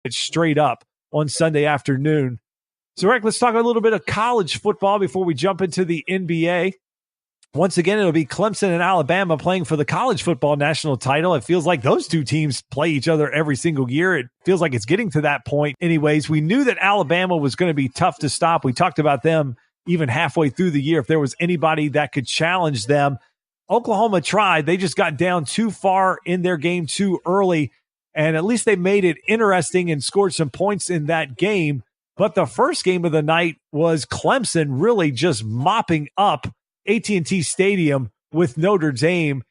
It's straight up on Sunday afternoon. So, Eric, let's talk a little bit of college football before we jump into the NBA. Once again, it'll be Clemson and Alabama playing for the college football national title. It feels like those two teams play each other every single year. It feels like it's getting to that point. Anyways, we knew that Alabama was going to be tough to stop. We talked about them even halfway through the year. If there was anybody that could challenge them, Oklahoma tried. They just got down too far in their game too early, and at least they made it interesting and scored some points in that game. But the first game of the night was Clemson really just mopping up AT&T Stadium with Notre Dame.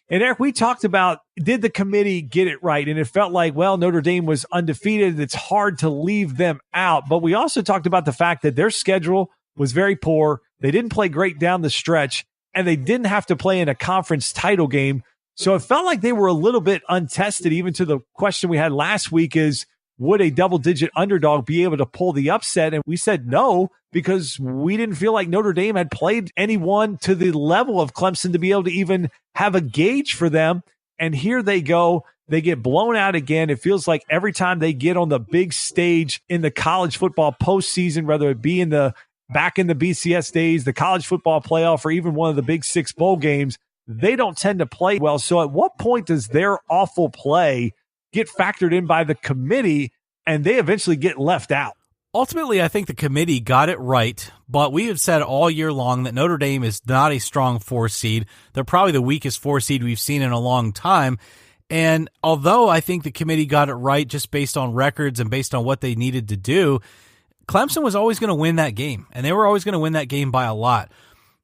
And Eric, we talked about, did the committee get it right? And it felt like, well, Notre Dame was undefeated. It's hard to leave them out. But we also talked about the fact that their schedule was very poor. They didn't play great down the stretch, and they didn't have to play in a conference title game. So it felt like they were a little bit untested, even to the question we had last week is, would a double-digit underdog be able to pull the upset? And we said no, because we didn't feel like Notre Dame had played anyone to the level of Clemson to be able to even have a gauge for them. And here they go. They get blown out again. It feels like every time they get on the big stage in the college football postseason, whether it be back in the BCS days, the college football playoff, or even one of the Big Six bowl games, they don't tend to play well. So at what point does their awful play get factored in by the committee and they eventually get left out? Ultimately, I think the committee got it right, but we have said all year long that Notre Dame is not a strong 4 seed. They're probably the weakest 4 seed we've seen in a long time. And although I think the committee got it right just based on records and based on what they needed to do, Clemson was always going to win that game, and they were always going to win that game by a lot.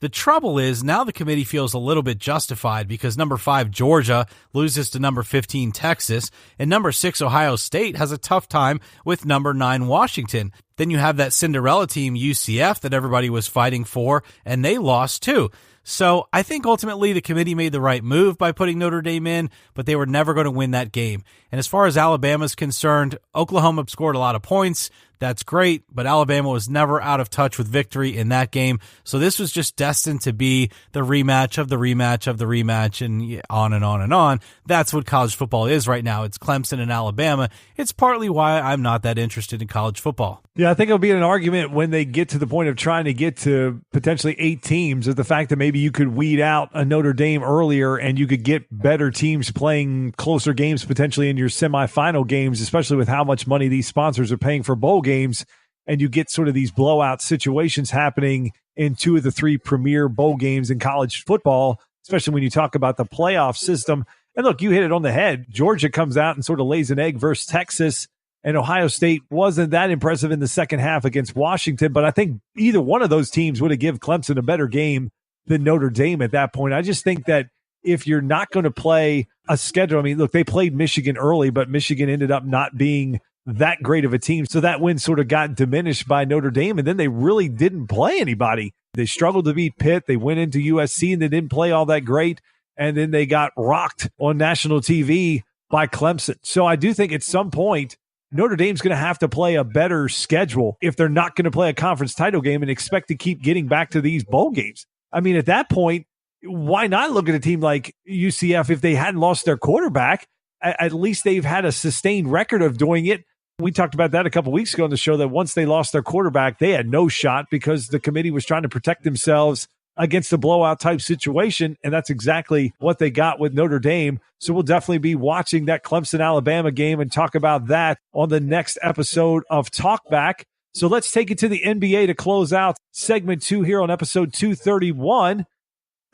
The trouble is now the committee feels a little bit justified because number 5, Georgia, loses to number 15, Texas, and number 6, Ohio State, has a tough time with number 9, Washington. Then you have that Cinderella team, UCF, that everybody was fighting for, and they lost too. So I think ultimately the committee made the right move by putting Notre Dame in, but they were never going to win that game. And as far as Alabama's concerned, Oklahoma scored a lot of points. That's great, but Alabama was never out of touch with victory in that game. So this was just destined to be the rematch of the rematch of the rematch, and on and on and on. That's what college football is right now. It's Clemson and Alabama. It's partly why I'm not that interested in college football. Yeah, I think it'll be an argument when they get to the point of trying to get to potentially 8 teams, of the fact that maybe you could weed out a Notre Dame earlier and you could get better teams playing closer games potentially in your semifinal games, especially with how much money these sponsors are paying for bowl games, and you get sort of these blowout situations happening in 2 of the 3 premier bowl games in college football, especially when you talk about the playoff system. And look, you hit it on the head. Georgia comes out and sort of lays an egg versus Texas, and Ohio State wasn't that impressive in the second half against Washington, but I think either one of those teams would have given Clemson a better game than Notre Dame at that point. I just think that if you're not going to play a schedule, I mean, look, they played Michigan early, but Michigan ended up not being that great of a team. So that win sort of got diminished by Notre Dame, and then they really didn't play anybody. They struggled to beat Pitt. They went into USC and they didn't play all that great. And then they got rocked on national TV by Clemson. So I do think at some point, Notre Dame's going to have to play a better schedule if they're not going to play a conference title game and expect to keep getting back to these bowl games. I mean, at that point, why not look at a team like UCF? If they hadn't lost their quarterback, at least they've had a sustained record of doing it. We talked about that a couple weeks ago on the show, that once they lost their quarterback, they had no shot because the committee was trying to protect themselves against a blowout type situation. And that's exactly what they got with Notre Dame. So we'll definitely be watching that Clemson-Alabama game and talk about that on the next episode of Talkback. So let's take it to the NBA to close out segment 2 here on episode 231.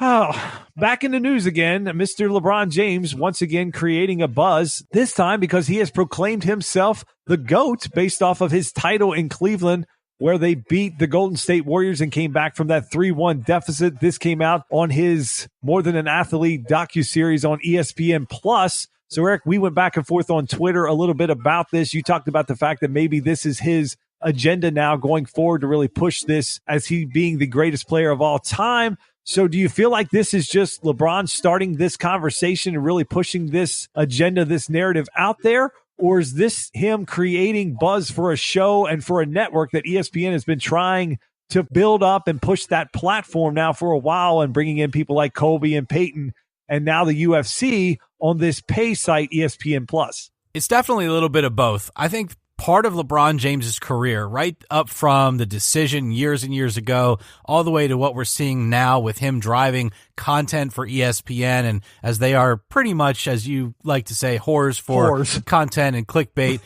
Oh, back in the news again, Mr. LeBron James once again creating a buzz, this time because he has proclaimed himself the GOAT based off of his title in Cleveland, where they beat the Golden State Warriors and came back from that 3-1 deficit. This came out on his More Than an Athlete docuseries on ESPN+. So, Eric, we went back and forth on Twitter a little bit about this. You talked about the fact that maybe this is his agenda now going forward to really push this as he being the greatest player of all time. So do you feel like this is just LeBron starting this conversation and really pushing this agenda, this narrative out there? Or is this him creating buzz for a show and for a network that ESPN has been trying to build up and push that platform now for a while, and bringing in people like Kobe and Peyton and now the UFC on this pay site, ESPN+? It's definitely a little bit of both. I think part of LeBron James's career, right up from the decision years and years ago, all the way to what we're seeing now with him driving content for ESPN, and as they are pretty much, as you like to say, whores for content and clickbait.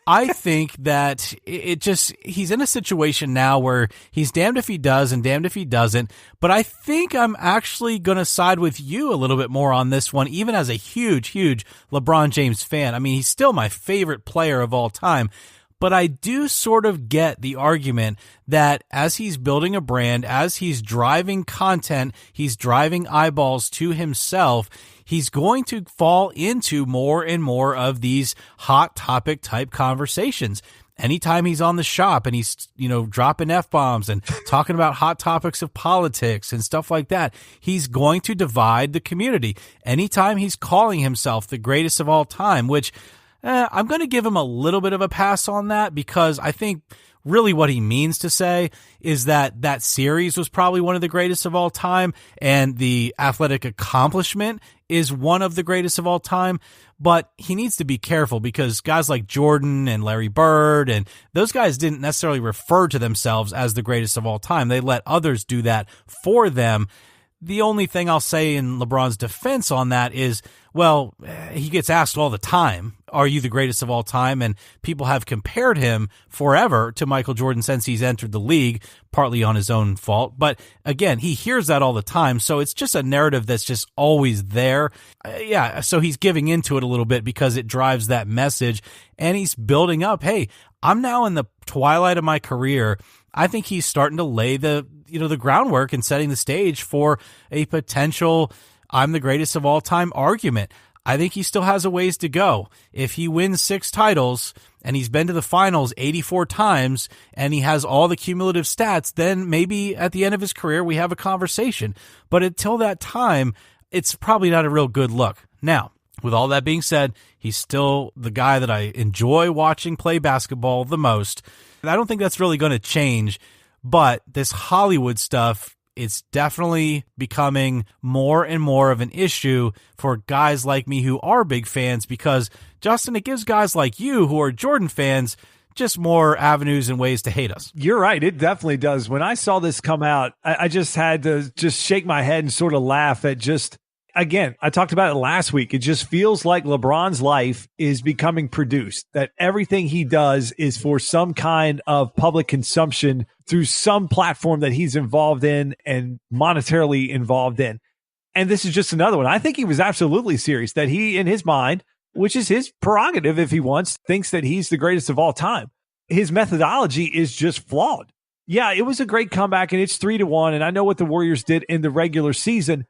I think that he's in a situation now where he's damned if he does and damned if he doesn't. But I think I'm actually going to side with you a little bit more on this one, even as a huge, huge LeBron James fan. I mean, he's still my favorite player of all time. But I do sort of get the argument that as he's building a brand, as he's driving content, he's driving eyeballs to himself, he's going to fall into more and more of these hot topic type conversations. Anytime he's on the shop and he's, dropping F-bombs and talking about hot topics of politics and stuff like that, he's going to divide the community. Anytime he's calling himself the greatest of all time, which I'm going to give him a little bit of a pass on that, because I think really what he means to say is that series was probably one of the greatest of all time, and the athletic accomplishment is one of the greatest of all time. But he needs to be careful, because guys like Jordan and Larry Bird and those guys didn't necessarily refer to themselves as the greatest of all time. They let others do that for them. The only thing I'll say in LeBron's defense on that is, well, he gets asked all the time, are you the greatest of all time? And people have compared him forever to Michael Jordan since he's entered the league, partly on his own fault. But again, he hears that all the time. So it's just a narrative that's just always there. So he's giving into it a little bit because it drives that message, and he's building up. Hey, I'm now in the twilight of my career. I think he's starting to lay the groundwork and setting the stage for a potential I'm the greatest of all time argument. I think he still has a ways to go. If he wins 6 titles and he's been to the finals 84 times and he has all the cumulative stats, then maybe at the end of his career we have a conversation. But until that time, it's probably not a real good look. Now, with all that being said, he's still the guy that I enjoy watching play basketball the most. I don't think that's really going to change, but this Hollywood stuff, it's definitely becoming more and more of an issue for guys like me who are big fans, because, Justin, it gives guys like you who are Jordan fans just more avenues and ways to hate us. You're right. It definitely does. When I saw this come out, I just had to just shake my head and sort of laugh at just, again, I talked about it last week. It just feels like LeBron's life is becoming produced, that everything he does is for some kind of public consumption through some platform that he's involved in and monetarily involved in. And this is just another one. I think he was absolutely serious, that he, in his mind, which is his prerogative if he wants, thinks that he's the greatest of all time. His methodology is just flawed. Yeah, it was a great comeback, and it's 3-1, and I know what the Warriors did in the regular season,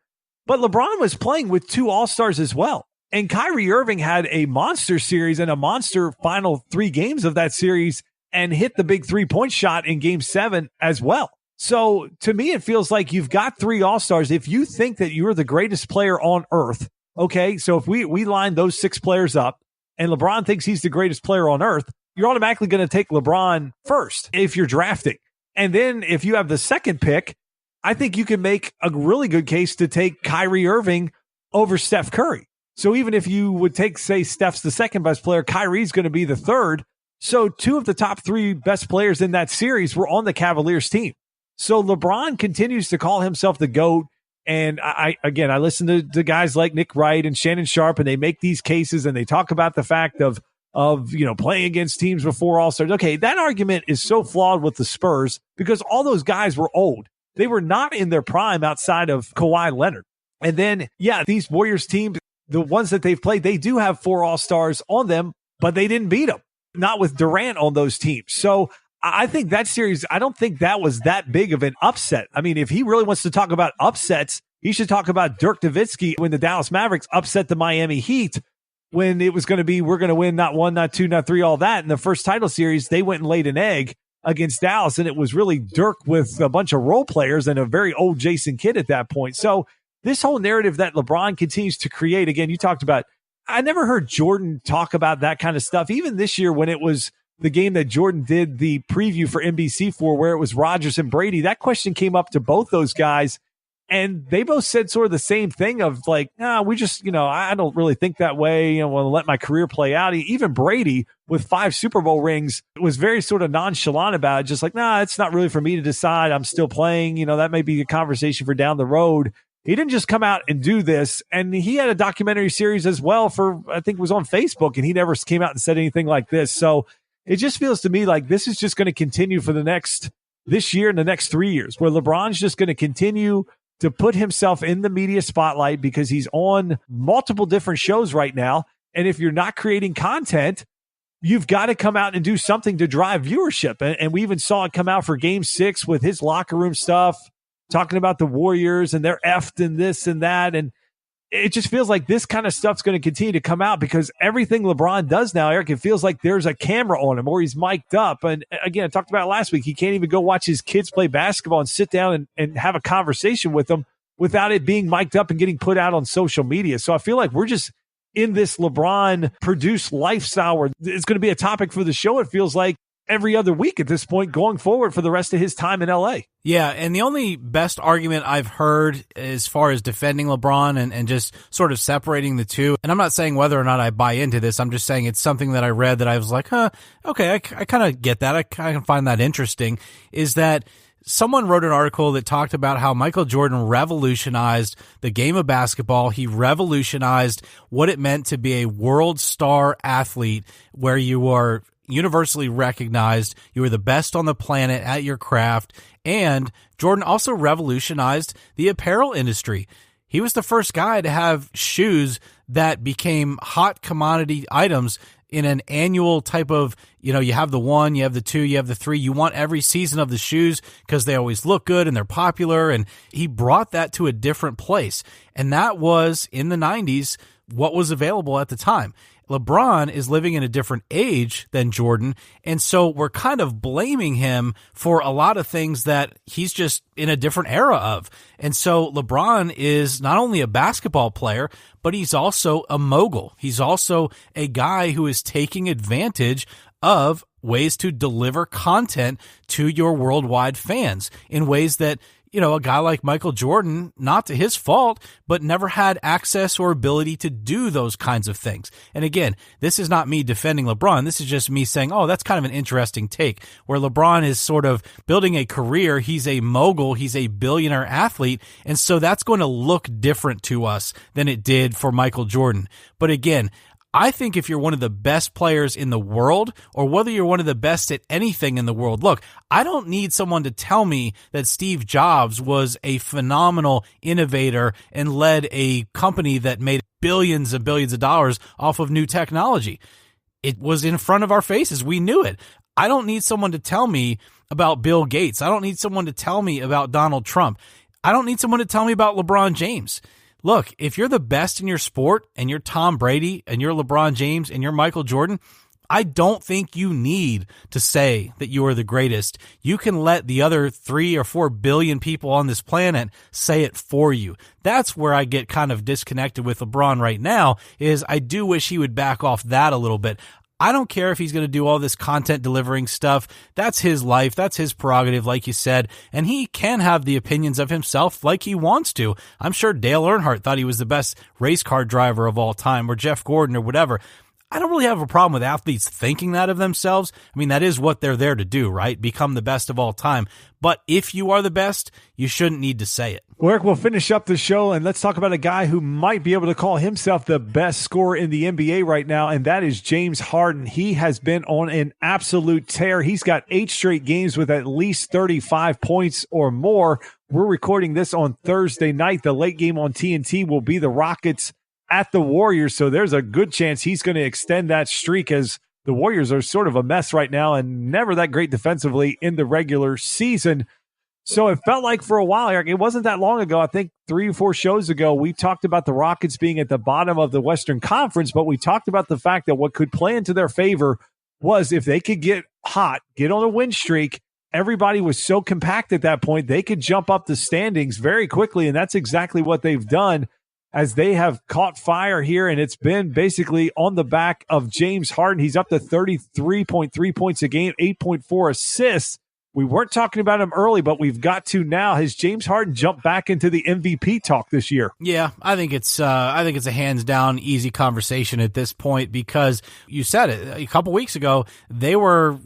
but LeBron was playing with 2 All-Stars as well. And Kyrie Irving had a monster series and a monster final 3 games of that series and hit the big 3-point shot in Game 7 as well. So to me, it feels like you've got 3 All-Stars. If you think that you're the greatest player on earth, okay, so if we line those 6 players up and LeBron thinks he's the greatest player on earth, you're automatically going to take LeBron first if you're drafting. And then if you have the second pick, I think you can make a really good case to take Kyrie Irving over Steph Curry. So even if you would take, say, Steph's the second best player, Kyrie's going to be the third. So 2 of the top 3 best players in that series were on the Cavaliers team. So LeBron continues to call himself the GOAT. And I listen to guys like Nick Wright and Shannon Sharp, and they make these cases and they talk about the fact of playing against teams before All-Stars. Okay, that argument is so flawed with the Spurs because all those guys were old. They were not in their prime outside of Kawhi Leonard. And then, these Warriors teams, the ones that they've played, they do have 4 All-Stars on them, but they didn't beat them. Not with Durant on those teams. So I think that series, I don't think that was that big of an upset. I mean, if he really wants to talk about upsets, he should talk about Dirk Nowitzki when the Dallas Mavericks upset the Miami Heat, when it was going to be, we're going to win not 1, not 2, not 3, all that. In the first title series, they went and laid an egg against Dallas, and it was really Dirk with a bunch of role players and a very old Jason Kidd at that point. So this whole narrative that LeBron continues to create, again, you talked about, I never heard Jordan talk about that kind of stuff. Even this year when it was the game that Jordan did the preview for NBC for, where it was Rodgers and Brady, that question came up to both those guys. And they both said sort of the same thing of like, we just, I don't really think that way. Want to let my career play out. Even Brady with 5 Super Bowl rings was very sort of nonchalant about it. Just like, it's not really for me to decide. I'm still playing. That may be a conversation for down the road. He didn't just come out and do this. And he had a documentary series as well I think it was on Facebook, and he never came out and said anything like this. So it just feels to me like this is just going to continue for this year and the next 3 years, where LeBron's just going to continue to put himself in the media spotlight because he's on multiple different shows right now. And if you're not creating content, you've got to come out and do something to drive viewership. And we even saw it come out for Game 6 with his locker room stuff, talking about the Warriors and they're effed and this and that. And it just feels like this kind of stuff's going to continue to come out because everything LeBron does now, Eric, it feels like there's a camera on him or he's mic'd up. And again, I talked about it last week. He can't even go watch his kids play basketball and sit down and have a conversation with them without it being mic'd up and getting put out on social media. So I feel like we're just in this LeBron produced lifestyle where it's going to be a topic for the show. It feels like every other week at this point going forward for the rest of his time in LA. Yeah, and the only best argument I've heard as far as defending LeBron and just sort of separating the two, and I'm not saying whether or not I buy into this, I'm just saying it's something that I read that I was like, okay, I kind of get that. I kind of find that interesting, is that someone wrote an article that talked about how Michael Jordan revolutionized the game of basketball. He revolutionized what it meant to be a world star athlete where you are universally recognized, you were the best on the planet at your craft, and Jordan also revolutionized the apparel industry. He was the first guy to have shoes that became hot commodity items in an annual type of, you have the 1, you have the 2, you have the 3. You want every season of the shoes because they always look good and they're popular. And he brought that to a different place. And that was in the 90s what was available at the time. LeBron is living in a different age than Jordan, and so we're kind of blaming him for a lot of things that he's just in a different era of. And so LeBron is not only a basketball player, but he's also a mogul. He's also a guy who is taking advantage of ways to deliver content to your worldwide fans in ways that a guy like Michael Jordan, not to his fault, but never had access or ability to do those kinds of things. And again, this is not me defending LeBron. This is just me saying, that's kind of an interesting take, where LeBron is sort of building a career. He's a mogul. He's a billionaire athlete. And so that's going to look different to us than it did for Michael Jordan. But again, I think if you're one of the best players in the world, or whether you're one of the best at anything in the world, look, I don't need someone to tell me that Steve Jobs was a phenomenal innovator and led a company that made billions and billions of dollars off of new technology. It was in front of our faces. We knew it. I don't need someone to tell me about Bill Gates. I don't need someone to tell me about Donald Trump. I don't need someone to tell me about LeBron James. Look, if you're the best in your sport and you're Tom Brady and you're LeBron James and you're Michael Jordan, I don't think you need to say that you are the greatest. You can let the other 3 or 4 billion people on this planet say it for you. That's where I get kind of disconnected with LeBron right now, is I do wish he would back off that a little bit. I don't care if he's going to do all this content delivering stuff. That's his life. That's his prerogative, like you said. And he can have the opinions of himself like he wants to. I'm sure Dale Earnhardt thought he was the best race car driver of all time, or Jeff Gordon or whatever. I don't really have a problem with athletes thinking that of themselves. I mean, that is what they're there to do, right? Become the best of all time. But if you are the best, you shouldn't need to say it. Well, Eric, we'll finish up the show, and let's talk about a guy who might be able to call himself the best scorer in the NBA right now, and that is James Harden. He has been on an absolute tear. He's got 8 straight games with at least 35 points or more. We're recording this on Thursday night. The late game on TNT will be the Rockets at the Warriors, so there's a good chance he's going to extend that streak, as the Warriors are sort of a mess right now and never that great defensively in the regular season. So it felt like for a while, Eric, it wasn't that long ago, I think 3 or 4 shows ago, we talked about the Rockets being at the bottom of the Western Conference, but we talked about the fact that what could play into their favor was if they could get hot, get on a win streak. Everybody was so compact at that point, they could jump up the standings very quickly, and that's exactly what they've done, as they have caught fire here, and it's been basically on the back of James Harden. He's up to 33.3 points a game, 8.4 assists. We weren't talking about him early, but we've got to now. Has James Harden jumped back into the MVP talk this year? Yeah, I think it's a hands down easy conversation at this point because you said it a couple weeks ago. They were